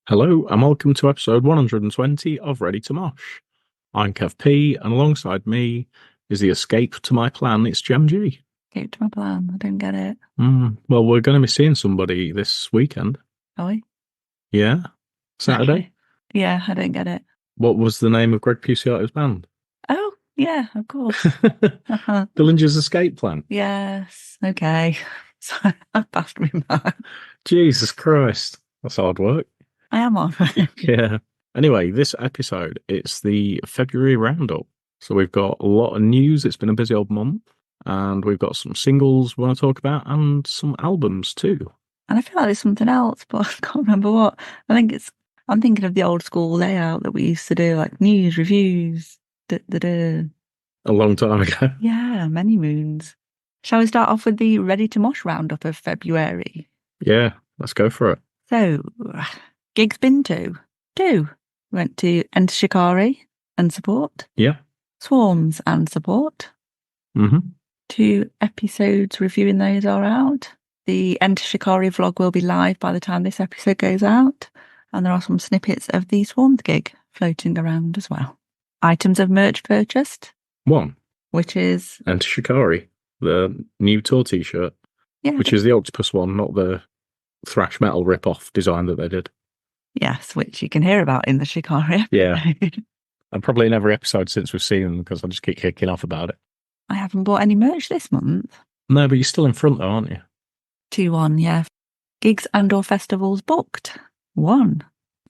Hello and welcome to episode 120 of Ready to Mosh. I'm Kev P, and alongside me is the escape to my plan. It's Gem G. Escape to my plan. I don't get it. Well, we're going to be seeing somebody this weekend. Are we? Yeah, Saturday. Okay. Yeah, I don't get it. What was the name of Greg Puciato's band? Oh, yeah, of course. Uh-huh. Dillinger's Escape Plan. Yes. Okay. So I passed me by. Jesus Christ, that's hard work. I am on. Yeah. Anyway, this episode, it's the February Roundup. So we've got a lot of news. It's been a busy old month. And we've got some singles we want to talk about and some albums too. And I feel like there's something else, but I can't remember what. I'm thinking of the old school layout that we used to do, like news, reviews. A long time ago. Yeah, many moons. Shall we start off with the Ready to Mosh roundup of February? Yeah, let's go for it. So, gigs been to? Two. Went to Enter Shikari and Support. Yeah. Swarms and Support. Mm-hmm. 2 episodes reviewing those are out. The Enter Shikari vlog will be live by the time this episode goes out. And there are some snippets of the Swarms gig floating around as well. Items of merch purchased. 1. Which is? Enter Shikari, the new tour t-shirt. Yeah. Which is the octopus one, not the thrash metal rip-off design that they did. Yes, which you can hear about in the Shikari episode. Yeah. And probably in every episode since we've seen them, because I just keep kicking off about it. I haven't bought any merch this month. No, but you're still in front though, aren't you? 2-1, yeah. Gigs and or festivals booked. 1.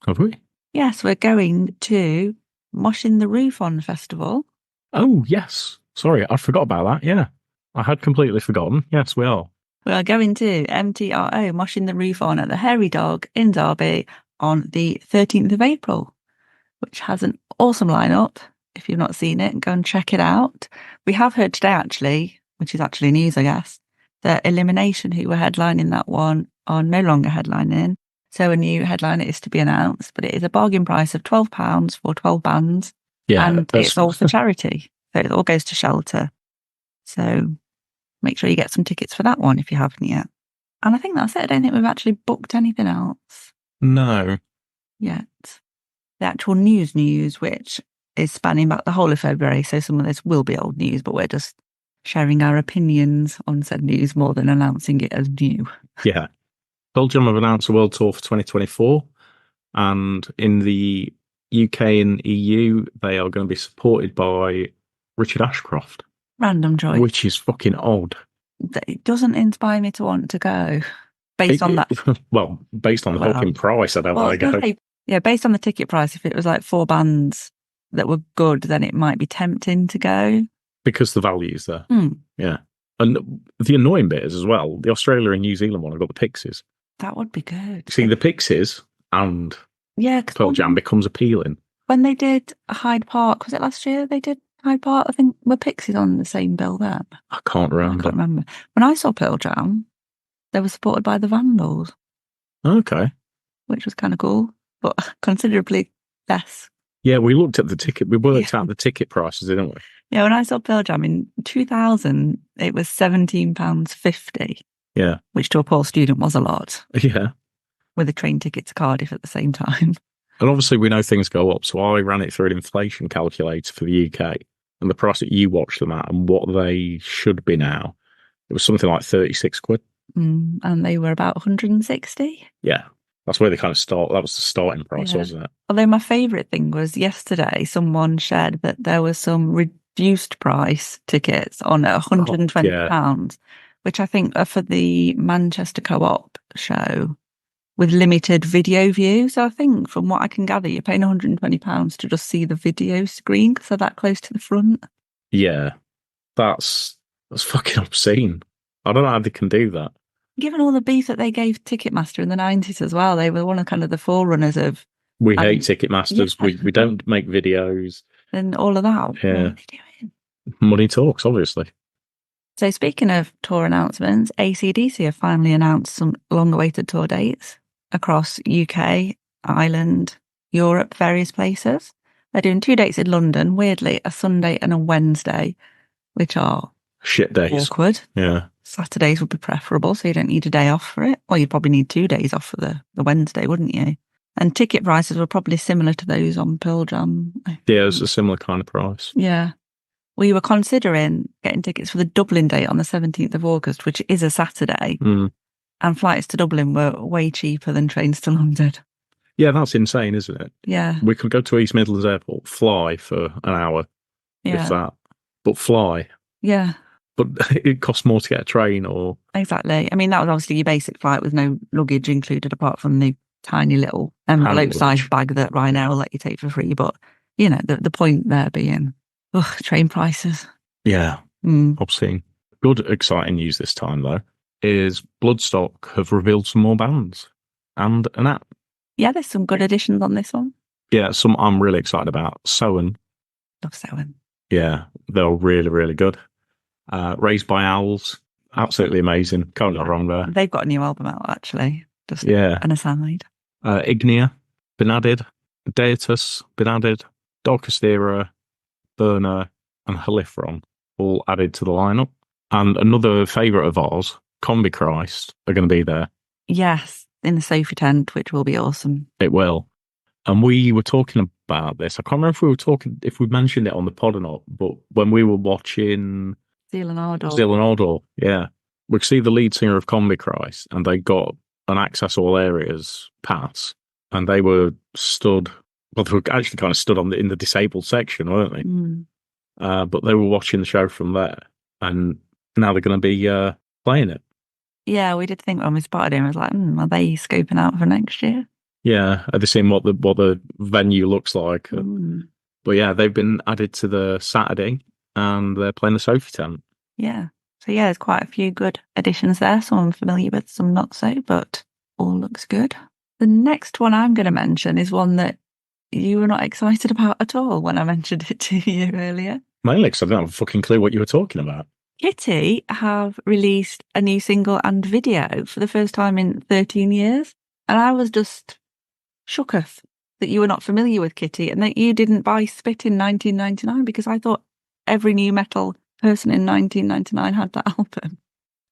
Have we? Yes, we're going to Mosh in the Roof on Festival. Oh, yes. Sorry, I forgot about that, yeah. I had completely forgotten. Yes, we are. We are going to MTRO, Mosh in the Roof on at the Hairy Dog in Derby on the 13th of April, which has an awesome lineup. If you've not seen it, go and check it out. We have heard today, actually, which is actually news, I guess, that Elimination, who were headlining that one, are no longer headlining. So a new headliner is to be announced, but it is a bargain price of £12 for 12 bands. Yeah. And it's all for charity. So it all goes to shelter. So make sure you get some tickets for that one if you haven't yet. And I think that's it. I don't think we've actually booked anything else. No. Yet. The actual news, which is spanning back the whole of February. So some of this will be old news, but we're just sharing our opinions on said news more than announcing it as new. Yeah. Belgium have announced a world tour for 2024. And in the UK and EU, they are going to be supported by Richard Ashcroft. Random choice. Which is fucking odd. It doesn't inspire me to want to go. Based on that. Well, based on the fucking price, I don't want to go. Yeah, based on the ticket price, if it was like 4 bands that were good, then it might be tempting to go. Because the value's there. Yeah. And the annoying bit is as well, the Australia and New Zealand one, I've got the Pixies. That would be good. See, the Pixies and Pearl Jam becomes appealing. When they did Hyde Park, was it last year they did Hyde Park? I think were Pixies on the same bill then? I can't remember. When I saw Pearl Jam, they were supported by the Vandals. Okay. Which was kind of cool, but considerably less. Yeah, we looked at the ticket. We worked out the ticket prices, didn't we? Yeah, when I saw Pearl Jam in 2000, it was £17.50. Yeah. Which to a poor student was a lot. Yeah. With a train ticket to Cardiff at the same time. And obviously we know things go up, so I ran it through an inflation calculator for the UK. And the price that you watched them at and what they should be now, it was something like 36 quid. And they were about 160? Yeah. That's where they kind of start. That was the starting price, wasn't it? Although my favourite thing was yesterday, someone shared that there was some reduced price tickets on £120, which I think are for the Manchester Co-op show with limited video view. So I think from what I can gather, you're paying £120 to just see the video screen because they're that close to the front. Yeah. That's fucking obscene. I don't know how they can do that. Given all the beef that they gave Ticketmaster in the 90s as well, they were one of kind of the forerunners of... We hate Ticketmasters. Yeah. We don't make videos. And all of that. Yeah. What are they doing? Money talks, obviously. So speaking of tour announcements, AC/DC have finally announced some long-awaited tour dates across UK, Ireland, Europe, various places. They're doing 2 dates in London, weirdly, a Sunday and a Wednesday, which are... shit days. Awkward. Yeah. Saturdays would be preferable, so you don't need a day off for it. Well, you'd probably need 2 days off for the Wednesday, wouldn't you? And ticket prices were probably similar to those on Pearl Jam. Yeah, it's a similar kind of price. Yeah. We were considering getting tickets for the Dublin date on the 17th of August, which is a Saturday. And flights to Dublin were way cheaper than trains to London. Yeah, that's insane, isn't it? Yeah. We could go to East Midlands Airport, fly for an hour, if that, but fly. Yeah. But it costs more to get a train or... Exactly. I mean, that was obviously your basic flight with no luggage included apart from the tiny little envelope-sized bag that Ryanair will let you take for free. But, you know, the point there being, train prices. Yeah, obscene. Good, exciting news this time, though, is Bloodstock have revealed some more bands and an app. Yeah, there's some good additions on this one. Yeah, some I'm really excited about. Sowen. Love Sowen. Yeah, they're really, really good. Raised by Owls. Absolutely amazing. Can't go wrong there. They've got a new album out, actually. Just an aside. Ignia, been added. Deatus, been added. Darkest Era, Burner, and Halifron, all added to the lineup. And another favourite of ours, Combi Christ, are going to be there. Yes, in the Sophie tent, which will be awesome. It will. And we were talking about this. I can't remember if we mentioned it on the pod or not, but when we were watching Zeal and Ardor, yeah. We could see the lead singer of Combi Christ, and they got an Access All Areas pass, and they were stood, well, they were actually kind of stood in the disabled section, weren't they? But they were watching the show from there, and now they're going to be playing it. Yeah, we did think when we spotted him, I was like, are they scoping out for next year? Yeah, have they seen what the venue looks like? But yeah, they've been added to the Saturday, and they're playing the Sophie tent. Yeah. So yeah, there's quite a few good additions there. Some I'm familiar with, some not so, but all looks good. The next one I'm going to mention is one that you were not excited about at all when I mentioned it to you earlier. Mainly because I don't have a fucking clue what you were talking about. Kitty have released a new single and video for the first time in 13 years. And I was just shooketh that you were not familiar with Kitty and that you didn't buy Spit in 1999 because I thought every new metal person in 1999 had that album.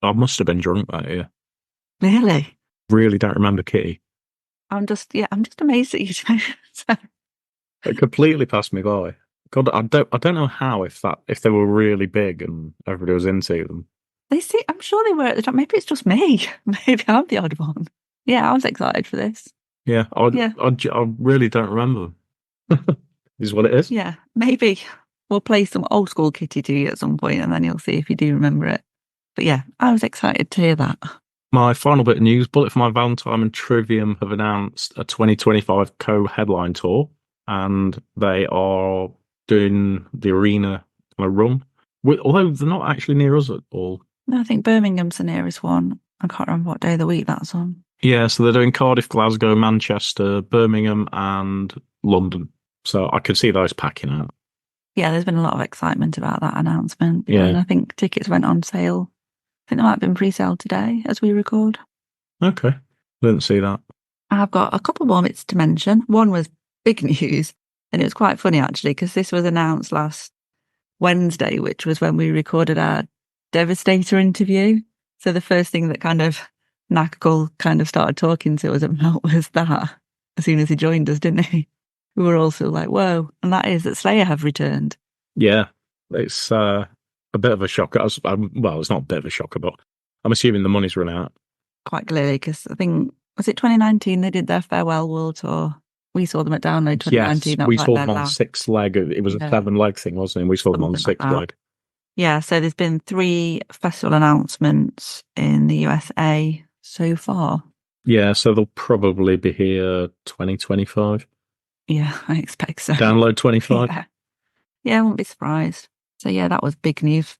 I must have been drunk that year. Really? Really don't remember Kitty. I'm just amazed at you. It completely passed me by. God, I don't know how if they were really big and everybody was into them. I'm sure they were at the time. Maybe it's just me. Maybe I'm the odd one. Yeah, I was excited for this. Yeah, I really don't remember them. Is what it is. Yeah, maybe we'll play some old school Kitty to you at some point, and then you'll see if you do remember it. But yeah, I was excited to hear that. My final bit of news: Bullet for My Valentine and Trivium have announced a 2025 co-headline tour, and they are doing the arena kind of run. Although they're not actually near us at all. No, I think Birmingham's the nearest one. I can't remember what day of the week that's on. Yeah, so they're doing Cardiff, Glasgow, Manchester, Birmingham, and London. So I could see those packing out. Yeah, there's been a lot of excitement about that announcement. Yeah. And I think tickets went on sale. I think they might have been pre-sale today as we record. Okay. Didn't see that. I've got a couple more bits to mention. One was big news, and it was quite funny actually, because this was announced last Wednesday, which was when we recorded our Devastator interview. So the first thing that kind of Knackle kind of started talking to us about was that as soon as he joined us, didn't he? We were also like, whoa. And that is that Slayer have returned. Yeah, it's a bit of a shocker. Well, it's not a bit of a shocker, but I'm assuming the money's run out. Quite clearly, because I think, was it 2019 they did their farewell world tour? We saw them at Download 2019. Yes, we saw them on Six Leg. It was a 7-leg thing, wasn't it? We saw them on Six Leg. Yeah, so there's been 3 festival announcements in the USA so far. Yeah, so they'll probably be here 2025. Yeah, I expect so. Download 25. Yeah, I won't be surprised. So yeah, that was big news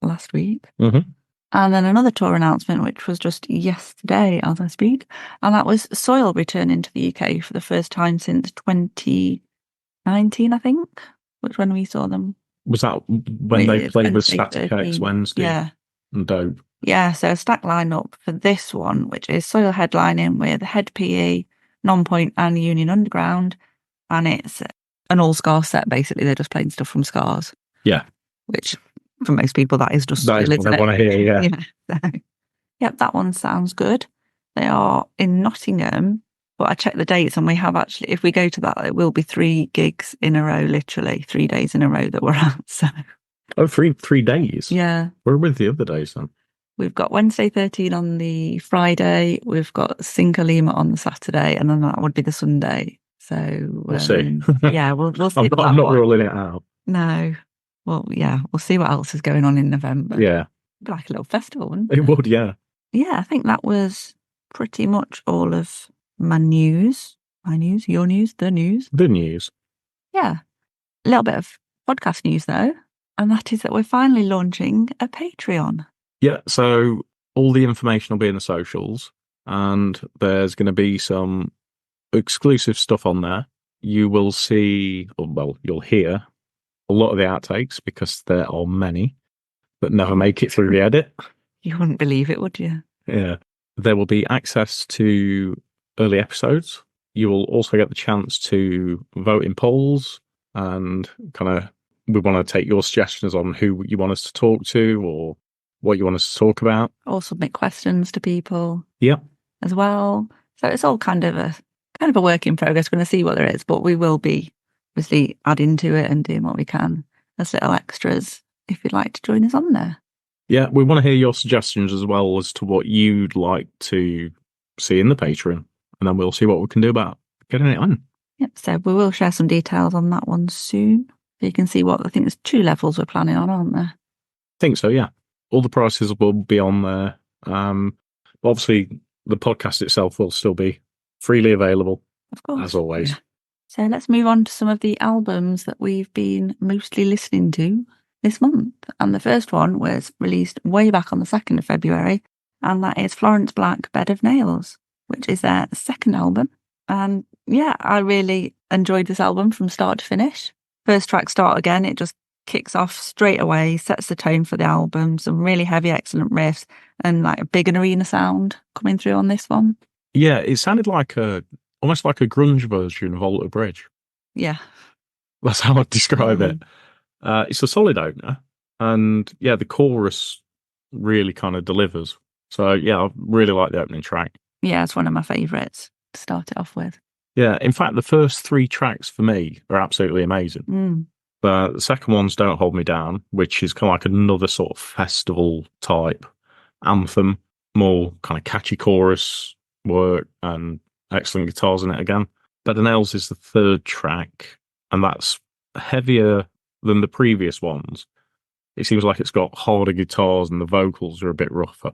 last week. Mm-hmm. And then another tour announcement, which was just yesterday as I speak, and that was Soil returning to the UK for the first time since 2019, I think, which when we saw them. Was that when they played with Static X Wednesday? Yeah. And Dope. Yeah, so a stacked lineup for this one, which is Soil headlining with Head PE, Nonpoint and Union Underground. And it's an all-Scars set, basically. They're just playing stuff from Scars. Yeah. Which, for most people, that is just That is what I want to hear, yeah. So, yep, that one sounds good. They are in Nottingham But I checked the dates and we have actually, if we go to that, it will be 3 gigs in a row, literally 3 days in a row that we're at. So Oh, three days. yeah, Where were the other days then? we've got Wednesday 13 on the Friday, we've got Sinkalima on the Saturday, and then that would be the Sunday. So We'll see. yeah, we'll see I'm for not, that I'm not one. ruling it out. No. Well, yeah, we'll see what else is going on in November. Yeah, Be like a little festival, wouldn't it it? would. Yeah. Yeah, I think that was pretty much all of my news. My news, your news, the news. The news. Yeah. A little bit of podcast news though, and that is that we're finally launching a Patreon. Yeah. So all the information will be in the socials, and there's going to be some exclusive stuff on there. You will see, or, well, you'll hear a lot of the outtakes because there are many that never make it through the edit. You wouldn't believe it, would you? Yeah. There will be access to early episodes. You will also get the chance to vote in polls and kind of, we want to take your suggestions on who you want us to talk to or what you want us to talk about. Or submit questions to people. Yep. As well. So it's all kind of a work in progress. We're going to see what there is, but we will be obviously adding to it and doing what we can as little extras if you'd like to join us on there. Yeah, we want to hear your suggestions as well as to what you'd like to see in the Patreon, and then we'll see what we can do about getting it on. Yep, so we will share some details on that one soon. So you can see what I think there's 2 levels we're planning on, aren't there? I think so, yeah. All the prices will be on there. Obviously, the podcast itself will still be freely available, Of course. as always. Yeah. So let's move on to some of the albums that we've been mostly listening to this month. And the first one was released way back on the 2nd of February, and that is Florence Black, Bed of Nails, which is their second album. And yeah, I really enjoyed this album from start to finish. First track, Start Again, it just kicks off straight away, sets the tone for the album, some really heavy, excellent riffs, and like a big and arena sound coming through on this one. Yeah, it sounded like almost like a grunge version of Alter Bridge. Yeah. That's how I'd describe it. It's a solid opener, and yeah, the chorus really kind of delivers. So yeah, I really like the opening track. Yeah, it's one of my favourites to start it off with. Yeah, in fact, the first 3 tracks for me are absolutely amazing. But the second one's Don't Hold Me Down, which is kind of like another sort of festival type anthem, more kind of catchy chorus work and excellent guitars in it again. Bed of Nails is the third track, and that's heavier than the previous ones. It seems like it's got harder guitars and the vocals are a bit rougher.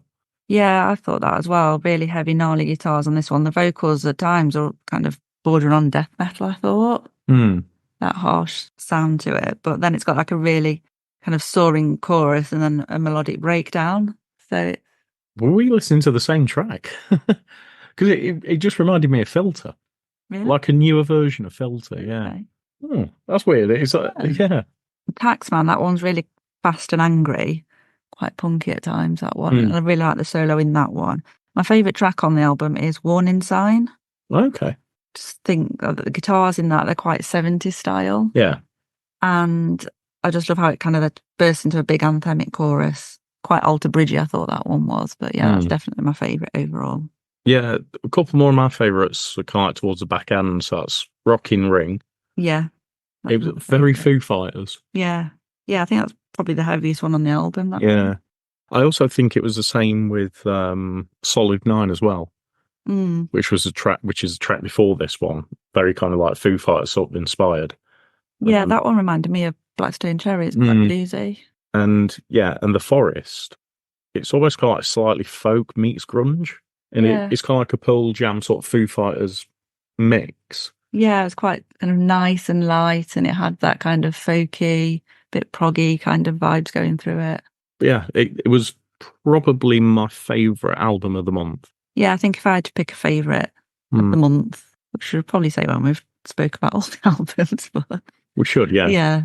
Yeah, I thought that as well. Really heavy, gnarly guitars on this one. The vocals at times are kind of bordering on death metal, I thought. That harsh sound to it. But then it's got like a really kind of soaring chorus and then a melodic breakdown. So Were we listening to the same track? Because it just reminded me of Filter. really? Like a newer version of Filter, yeah. Okay. Oh, that's weird. It's like, yeah. Taxman, that one's really fast and angry. Quite punky at times, that one. And I really like the solo in that one. My favourite track on the album is Warning Sign. Okay. Just think of the guitars in that, they're quite 70s style. Yeah. And I just love how it kind of bursts into a big anthemic chorus. Quite Alter Bridgey, I thought that one was. But yeah, that's definitely my favourite overall. Yeah, a couple more of my favourites are kind of like towards the back end. So that's Rockin' Ring. Yeah. It was very Foo Fighters. Yeah. Yeah, I think that's probably the heaviest one on the album. That Yeah. one. I also think it was the same with Solid 9 as well, which is a track before this one. Very kind of like Foo Fighters sort of inspired. Yeah, that one reminded me of Blackstone Cherry. It's quite bluesy. And yeah, and The Forest, it's almost kind of like slightly folk meets grunge. And it's kind of like a Pearl Jam sort of Foo Fighters mix. Yeah, it was quite kind of nice and light, and it had that kind of folky, bit proggy kind of vibes going through it. Yeah, it was probably my favourite album of the month. Yeah, I think if I had to pick a favourite of the month, which I should probably say when we've spoke about all the albums, but we should, yeah. Yeah,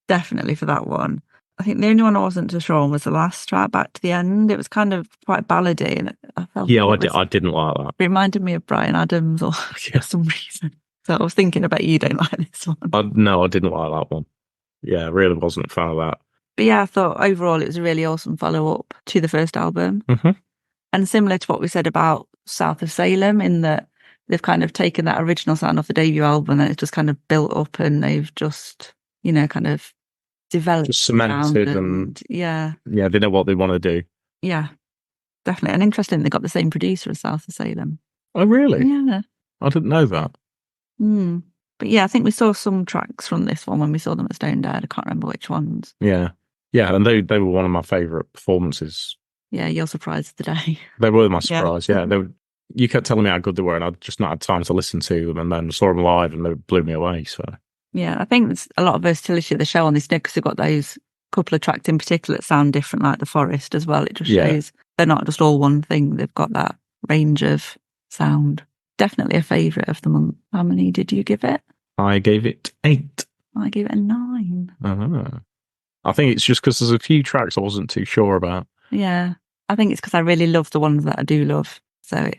definitely for that one. I think the only one I wasn't too sure on was the last track, Back to the End. It was kind of quite ballady, and I felt I didn't like that. It reminded me of Bryan Adams for some reason. So I was thinking about you don't like this one. No, I didn't like that one. Yeah, I really wasn't a fan of that. But yeah, I thought overall it was a really awesome follow-up to the first album. And similar to what we said about South of Salem, in that they've kind of taken that original sound off the debut album and it's just kind of built up and they've just, kind of developed Just the sound cemented and and yeah, yeah, they know what they want to do. yeah, definitely. And interesting, they got the same producer as South of Salem. Oh, really? Yeah. I didn't know that. Mm. But yeah, I think we saw some tracks from this one when we saw them at Stone Dead. I can't remember which ones. Yeah. Yeah, and they were one of my favourite performances. Yeah, you're surprised today. They were my Yeah. surprise. Yeah, you kept telling me how good they were, and I'd just not had time to listen to them, and then saw them live, and they blew me away. So Yeah, I think there's a lot of versatility of the show on this because they've got those couple of tracks in particular that sound different, like The Forest as well. It just yeah, shows they're not just all one thing. They've got that range of sound. Definitely a favourite of the month. How many did you give it? I gave it 8. I gave it a 9. Uh-huh. I think it's just because there's a few tracks I wasn't too sure about. Yeah, I think it's because I really love the ones that I do love. So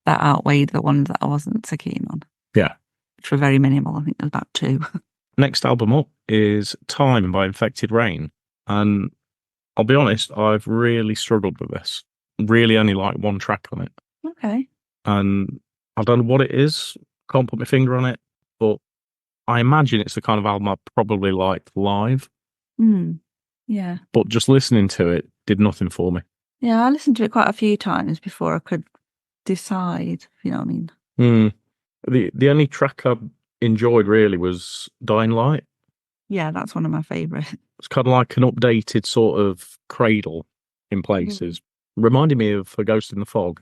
that outweighed the ones that I wasn't so keen on. Yeah. Which were very minimal. I think there's about 2. Next album up is Time by Infected Rain. And I'll be honest, I've really struggled with this. Really only like one track on it. Okay. And I don't know what it is. Can't put my finger on it. But I imagine it's the kind of album I probably liked live. Yeah. But just listening to it did nothing for me. Yeah, I listened to it quite a few times before I could decide, if you know what I Hmm. mean. The only track I enjoyed really was Dying Light. Yeah, that's one of my favourites. It's kind of like an updated sort of Cradle in places. Reminded me of A Ghost in the Fog.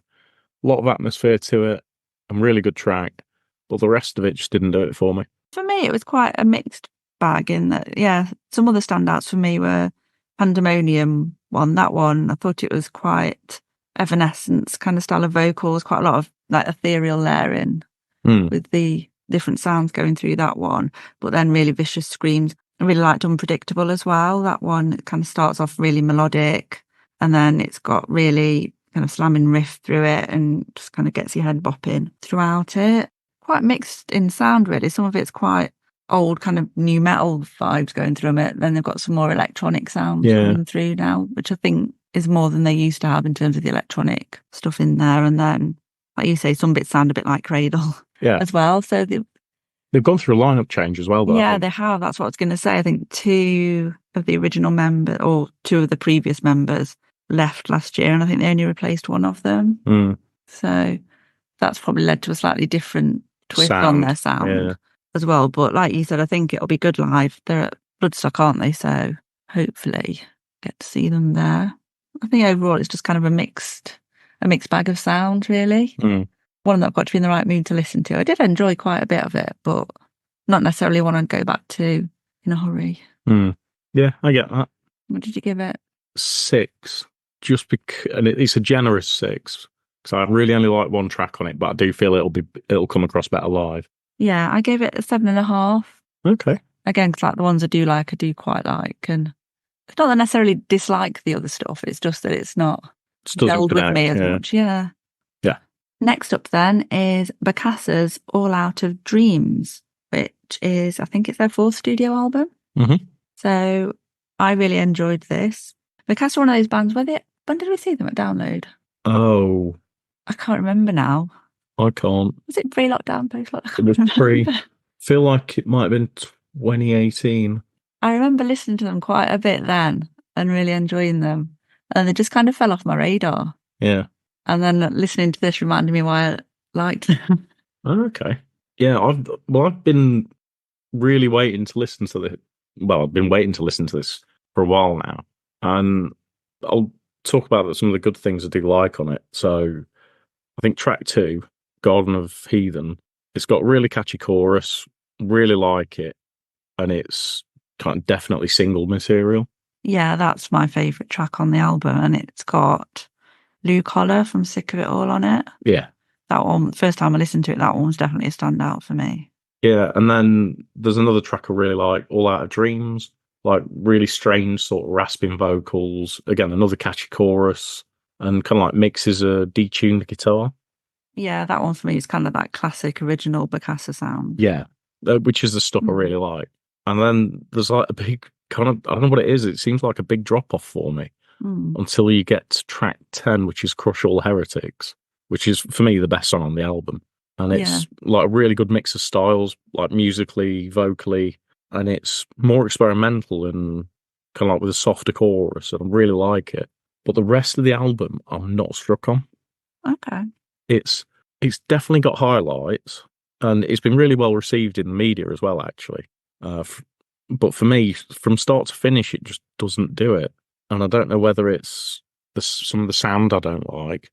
A lot of atmosphere to it, and really good track. But the rest of it just didn't do it for me. For me, it was quite a mixed bag in that, yeah, some of the standouts for me were Pandemonium one. That one, I thought it was quite Evanescence kind of style of vocals, quite a lot of like ethereal layering with the different sounds going through that one. But then really vicious screams. I really liked Unpredictable as well. That one kind of starts off really melodic and then it's got really kind of slamming riff through it and just kind of gets your head bopping throughout it. Quite mixed in sound, really. Some of it's quite old kind of new metal vibes going through it. Then they've got some more electronic sounds coming through now, which I think is more than they used to have in terms of the electronic stuff in there. And then, like you say, some bits sound a bit like Cradle as well. So they've gone through a lineup change as well, though. Yeah, they have. That's what I was going to say. I think 2 of the original members or 2 of the previous members left last year, and I think they only replaced one of them. So that's probably led to a slightly different twist on their sound as well. But like you said, I think it'll be good live. They're at Bloodstock, aren't they? So hopefully get to see them there. I think overall it's just kind of a mixed bag of sound, really. One that I've got to be in the right mood to listen to. I did enjoy quite a bit of it, but not necessarily one I'd go back to in a hurry. Yeah, I get that. What did you give it? 6, just because, and it's a generous 6 because I really only like one track on it, but I do feel it'll come across better live. Yeah, I gave it a 7.5. Okay. Again, because like the ones I do quite like, and it's not that I necessarily dislike the other stuff. It's just that it's not gelled with me as much. Yeah. Yeah. Next up then is Bacassa's All Out of Dreams, which is, I think it's their 4th studio album. So I really enjoyed this. Bacassa are one of those bands when did we see them at Download? Oh, I can't remember now. I can't. Was it pre-lockdown, post-lockdown? It was pre. Feel like it might have been 2018. I remember listening to them quite a bit then and really enjoying them. And they just kind of fell off my radar. Yeah. And then listening to this reminded me why I liked them. Okay. Yeah, I've been really waiting to listen to this. Well, I've been waiting to listen to this for a while now. And I'll talk about some of the good things I do like on it. So I think track 2, Garden of Heathen, it's got a really catchy chorus, really like it. And it's kind of definitely single material. Yeah, that's my favourite track on the album. And it's got Lou Collar from Sick of It All on it. Yeah. That one, first time I listened to it, that one was definitely a standout for me. Yeah, and then there's another track I really like, All Out of Dreams, like really strange sort of rasping vocals. Again, another catchy chorus and kind of like mixes a detuned guitar. Yeah, that one for me is kind of that classic original Bacassa sound. Yeah, which is the stuff I really like. And then there's like a big kind of, I don't know what it is, it seems like a big drop off for me until you get to track 10, which is Crush All Heretics, which is for me the best song on the album. and Yeah. it's like a really good mix of styles, like musically, vocally, and it's more experimental and kind of like with a softer chorus, and I really like it. But the rest of the album, I'm not struck on. Okay. It's it's definitely got highlights, and it's been really well received in the media as well, actually. But for me, from start to finish, it just doesn't do it, and I don't know whether it's some of the sound I don't like,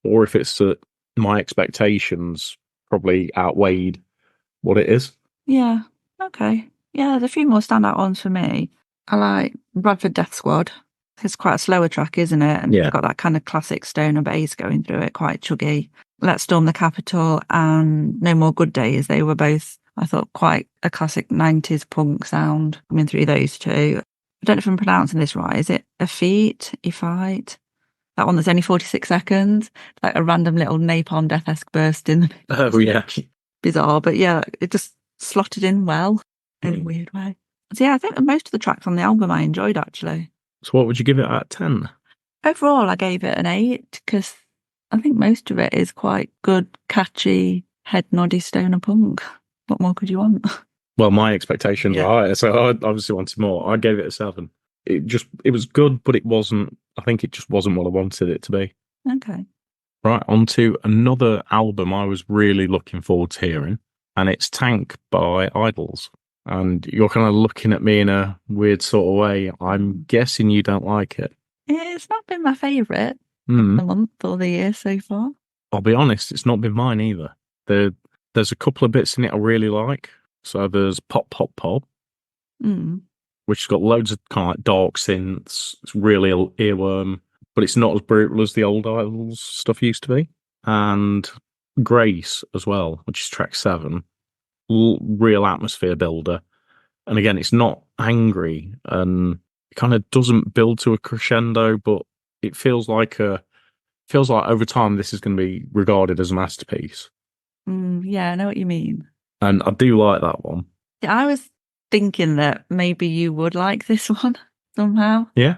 or if it's that my expectations probably outweighed what it is. Yeah. Okay. Yeah, there's a few more standout ones for me. I like Bradford Death Squad. It's quite a slower track, isn't it? And it's Yeah, got that kind of classic stoner bass going through it, quite chuggy. Let's Storm the Capitol and No More Good Days. They were both, I thought, quite a classic 90s punk sound coming through those two. I don't know if I'm pronouncing this right. Is it a feat? A fight? That one that's only 46 seconds, like a random little napalm death-esque burst in the oh yeah. bizarre, but yeah, it just slotted in well in a weird way. So yeah, I think most of the tracks on the album I enjoyed actually. So what would you give it at 10? Overall, I gave it an 8 because I think most of it is quite good, catchy, head noddy stoner punk. What more could you want? Well, my expectations were Yeah. higher, so I obviously wanted more. I gave it a 7. It was good, but it wasn't. I think it just wasn't what I wanted it to be. Okay. Right, on to another album I was really looking forward to hearing, and it's Tank by Idols. And you're kind of looking at me in a weird sort of way. I'm guessing you don't like it. It's not been my favourite of Hmm. the month or the year so far. I'll be honest, it's not been mine either. There, there's a couple of bits in it I really like. So there's Pop Pop Pop, Mm. which has got loads of kind of like dark synths. It's really earworm, but it's not as brutal as the old Idols stuff used to be. And Grace as well, which is track 7, real atmosphere builder. And again, it's not angry and it kind of doesn't build to a crescendo, but it feels like over time this is going to be regarded as a masterpiece. Yeah, I know what you mean. And I do like that one. Yeah, I was thinking that maybe you would like this one somehow. Yeah.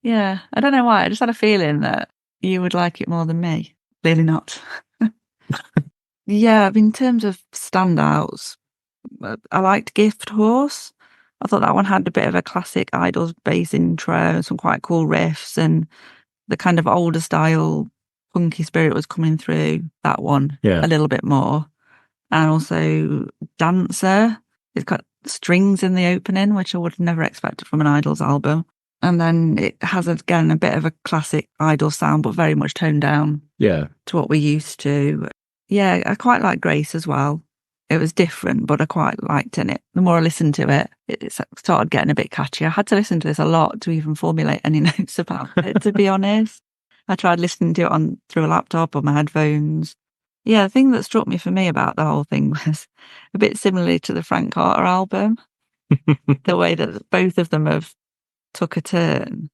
Yeah, I don't know why. I just had a feeling that you would like it more than me. Clearly not. Yeah, in terms of standouts, I liked Gift Horse. I thought that one had a bit of a classic Idols bass intro, some quite cool riffs, and the kind of older style punky spirit was coming through that one Yeah. a little bit more. And also Dancer. It's got strings in the opening, which I would have never expected from an Idols album. And then it has, again, a bit of a classic Idols sound, but very much toned down Yeah. to what we're used to. Yeah, I quite like Grace as well. It was different, but I quite liked it. The more I listened to it, it started getting a bit catchy. I had to listen to this a lot to even formulate any notes about it, to be honest. I tried listening to it on through a laptop or my headphones. Yeah, the thing that struck me for me about the whole thing was a bit similarly to the Frank Carter album, the way that both of them have took a turn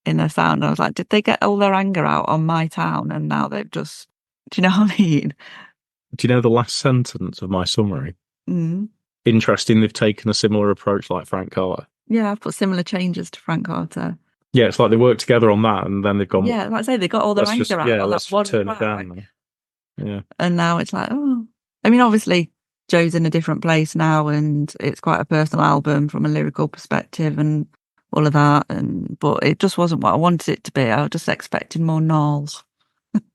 in their sound. I was like, did they get all their anger out on my town and now they've just, do you know what I mean? Do you know the last sentence of my summary? Mm. Interesting, they've taken a similar approach like Frank Carter. Yeah, I've put similar changes to Frank Carter. Yeah, it's like they worked together on that and then they've gone, Yeah, like I say, they got all their anger out on that let's one turn it track. down now. Yeah. And now it's like, oh. I mean, obviously, Joe's in a different place now and it's quite a personal album from a lyrical perspective and all of that. But it just wasn't what I wanted it to be. I was just expecting more gnarls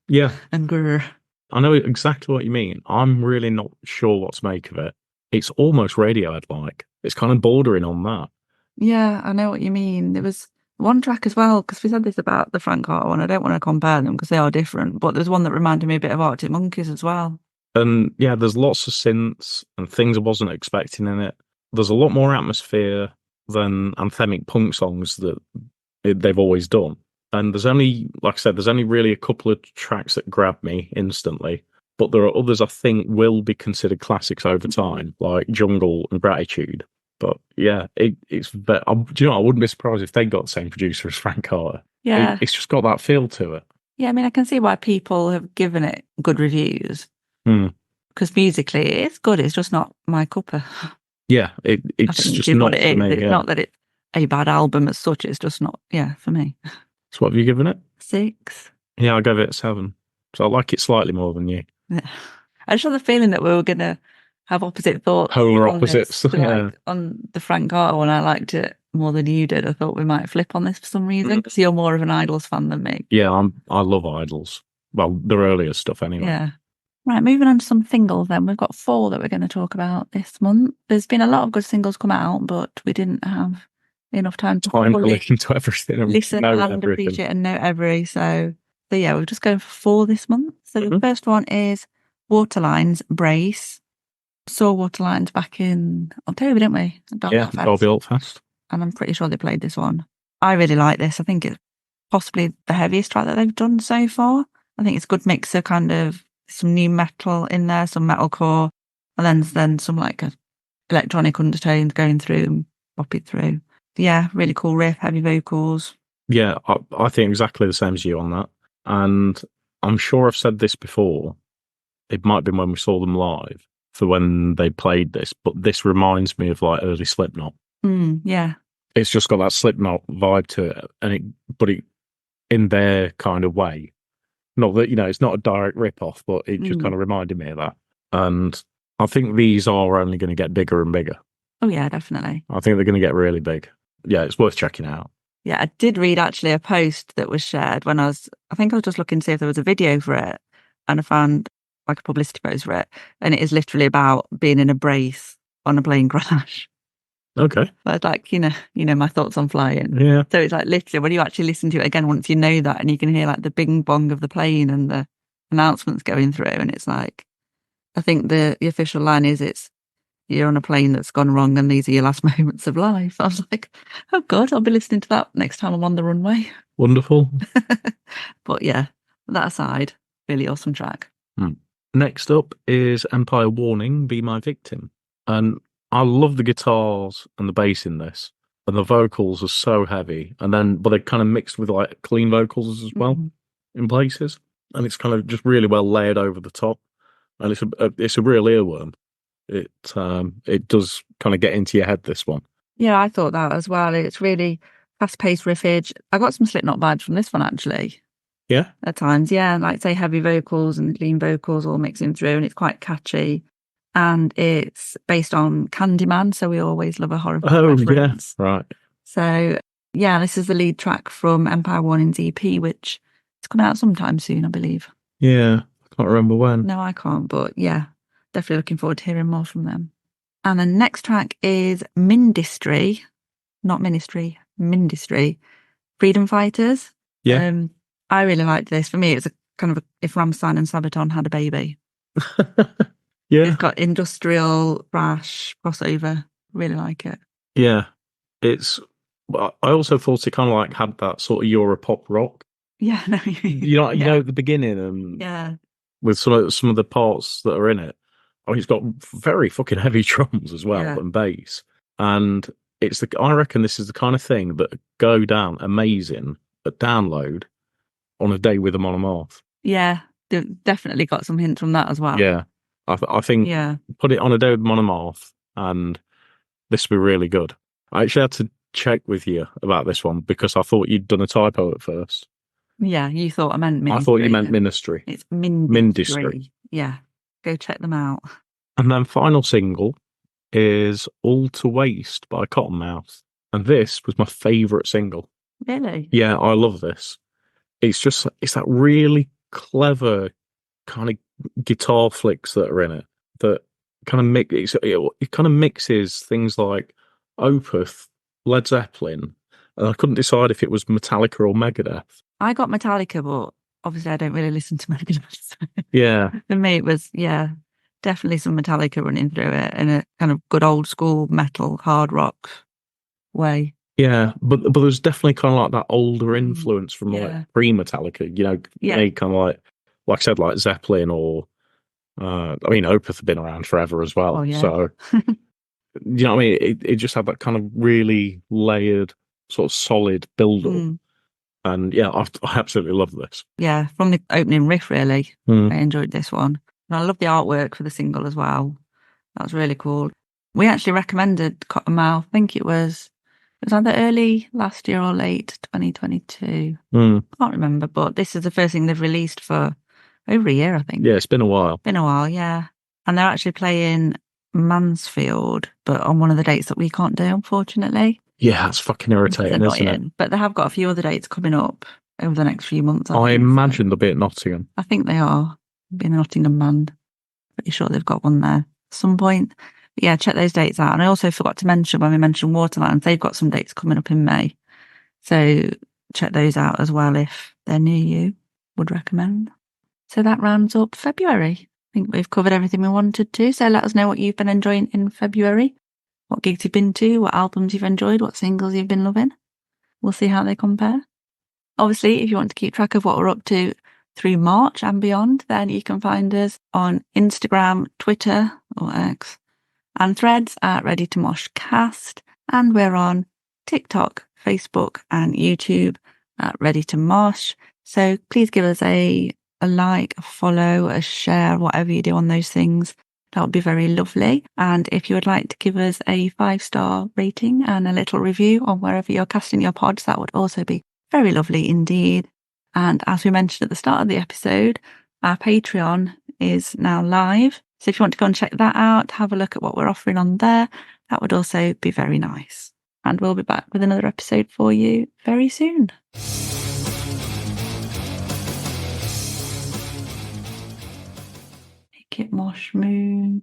Yeah. and grr. I know exactly what you mean. I'm really not sure what to make of it. It's almost Radiohead like. It's kind of bordering on that. Yeah, I know what you mean. There was one track as well, because we said this about the Frank Carter one. I don't want to compare them because they are different, but there's one that reminded me a bit of Arctic Monkeys as well. And yeah, there's lots of synths and things I wasn't expecting in it. There's a lot more atmosphere than anthemic punk songs that they've always done. And there's only, like I said, there's only really a couple of tracks that grab me instantly. But there are others I think will be considered classics over time, like Jungle and Gratitude. But yeah, do you know, I wouldn't be surprised if they got the same producer as Frank Carter. Yeah. It's just got that feel to it. Yeah, I mean, I can see why people have given it good reviews Hmm. because musically it's good. It's just not my cuppa. Yeah, I it's think just is what not it for is. me. It's Yeah. not that it's a bad album as such. It's just not, yeah, for me. So what have you given it? 6. Yeah, I gave it a 7. So I like it slightly more than you. Yeah. I just had the feeling that we were going to have opposite thoughts Polar on this. opposites. Yeah. Like on the Frank Carter one, I liked it more than you did. I thought we might flip on this for some reason because you're more of an Idols fan than me. Yeah, I love Idols. Well, their earlier stuff anyway. Yeah. Right, moving on to some singles then. We've got 4 that we're going to talk about this month. There's been a lot of good singles come out, but we didn't have enough time to Time to fully listen to everything and listen know and everything. appreciate and know every. So yeah, we're just going for 4 this month. So the first one is Waterline's Brace. Saw Waterlines back in October, didn't we? Yeah, Derby Alt Fest. And I'm pretty sure they played this one. I really like this. I think it's possibly the heaviest track that they've done so far. I think it's a good mix of kind of some new metal in there, some metalcore, and then some like electronic undertones going through and pop it through. Yeah, really cool riff, heavy vocals. Yeah, I think exactly the same as you on that. And I'm sure I've said this before. It might have been when we saw them live for when they played this, but this reminds me of like early Slipknot. Yeah. It's just got that Slipknot vibe to it, but it in their kind of way. Not that, it's not a direct rip-off, but it just kind of reminded me of that. And I think these are only going to get bigger and bigger. Oh, yeah, definitely. I think they're going to get really big. Yeah, it's worth checking out. Yeah, I did read actually a post that was shared when I think I was just looking to see if there was a video for it, and I found like a publicity post for it, and it is literally about being in a brace on a plane crash. Okay. But like, my thoughts on flying. Yeah. So it's like literally when you actually listen to it again, once you know that and you can hear like the bing bong of the plane and the announcements going through, and it's like, I think the official line is you're on a plane that's gone wrong and these are your last moments of life. I was like, oh God, I'll be listening to that next time I'm on the runway. Wonderful. But yeah, that aside, really awesome track. Next up is Empire Warning, Be My Victim. And I love the guitars and the bass in this. And the vocals are so heavy. But they're kind of mixed with like clean vocals as well in places. And it's kind of just really well layered over the top. And it's a real earworm. It does kind of get into your head, this one. Yeah, I thought that as well. It's really fast-paced riffage. I got some Slipknot vibes from this one, actually. Yeah? At times, yeah. Like, say, heavy vocals and clean vocals all mixing through, and it's quite catchy. And it's based on Candyman, so we always love a horror reference. Yeah, right. So, yeah, this is the lead track from Empire Warning's EP, which is coming out sometime soon, I believe. Yeah, I can't remember when. No, I can't, but yeah, definitely looking forward to hearing more from them. And the next track is Mindistry, not Ministry, Mindistry, Freedom Fighters. Yeah. I really liked this. For me, it's a kind of if Rammstein and Sabaton had a baby. Yeah. It's got industrial, thrash, crossover. Really like it. Yeah. I also thought it kind of like had that sort of Europop rock. Yeah, no, you know, at the beginning and yeah, with some of the parts that are in it. I mean, it's got very fucking heavy drums as well and bass. And I reckon this is the kind of thing that go down amazing at download on a day with them on a Moth. Yeah, they've definitely got some hints from that as well. Yeah. I think put it on a day with Monomarth and this would be really good. I actually had to check with you about this one because I thought you'd done a typo at first. Yeah, you thought I meant Ministry. I thought you meant Ministry. It's Mindistry. Yeah, go check them out. And then final single is All to Waste by Cottonmouth. And this was my favourite single. Really? Yeah, I love this. It's that really clever kind of guitar flicks that are in it that kind of it kind of mixes things like Opeth, Led Zeppelin, and I couldn't decide if it was Metallica or Megadeth. I got Metallica, but obviously I don't really listen to Megadeth. So yeah. For me, it was, definitely some Metallica running through it in a kind of good old school metal, hard rock way. Yeah, but there's definitely kind of like that older influence from like pre-Metallica, kind of like I said, like Zeppelin or, I mean, Opeth have been around forever as well. Oh, yeah. So, you know what I mean? It just had that kind of really layered, sort of solid build-up. And yeah, I absolutely love this. Yeah, from the opening riff, really. I enjoyed this one. And I love the artwork for the single as well. That's really cool. We actually recommended Cottonmouth, I think it was either early last year or late 2022. Can't remember, but this is the first thing they've released for over a year, I think. Yeah, it's been a while. Been a while, yeah. And they're actually playing Mansfield, but on one of the dates that we can't do, unfortunately. Yeah, that's fucking It's irritating, isn't it? annoying. But they have got a few other dates coming up over the next few months, I I think. imagine they'll be at Nottingham. I think they are. Being a Nottingham band. Pretty sure they've got one there at some point. But yeah, check those dates out. And I also forgot to mention when we mentioned Waterlands, they've got some dates coming up in May. So check those out as well if they're near you. Would recommend. So that rounds up February. I think we've covered everything we wanted to. So let us know what you've been enjoying in February, what gigs you've been to, what albums you've enjoyed, what singles you've been loving. We'll see how they compare. Obviously, if you want to keep track of what we're up to through March and beyond, then you can find us on Instagram, Twitter or X, and Threads at Ready to Mosh Cast. And we're on TikTok, Facebook, and YouTube at Ready to Mosh. So please give us a like, a follow, a share, whatever you do on those things. That would be very lovely. And if you would like to give us a 5-star rating and a little review on wherever you're casting your pods, that would also be very lovely indeed. And as we mentioned at the start of the episode, our Patreon is now live. So if you want to go and check that out, have a look at what we're offering on there, that would also be very nice. And we'll be back with another episode for you very soon. Make it more smooth.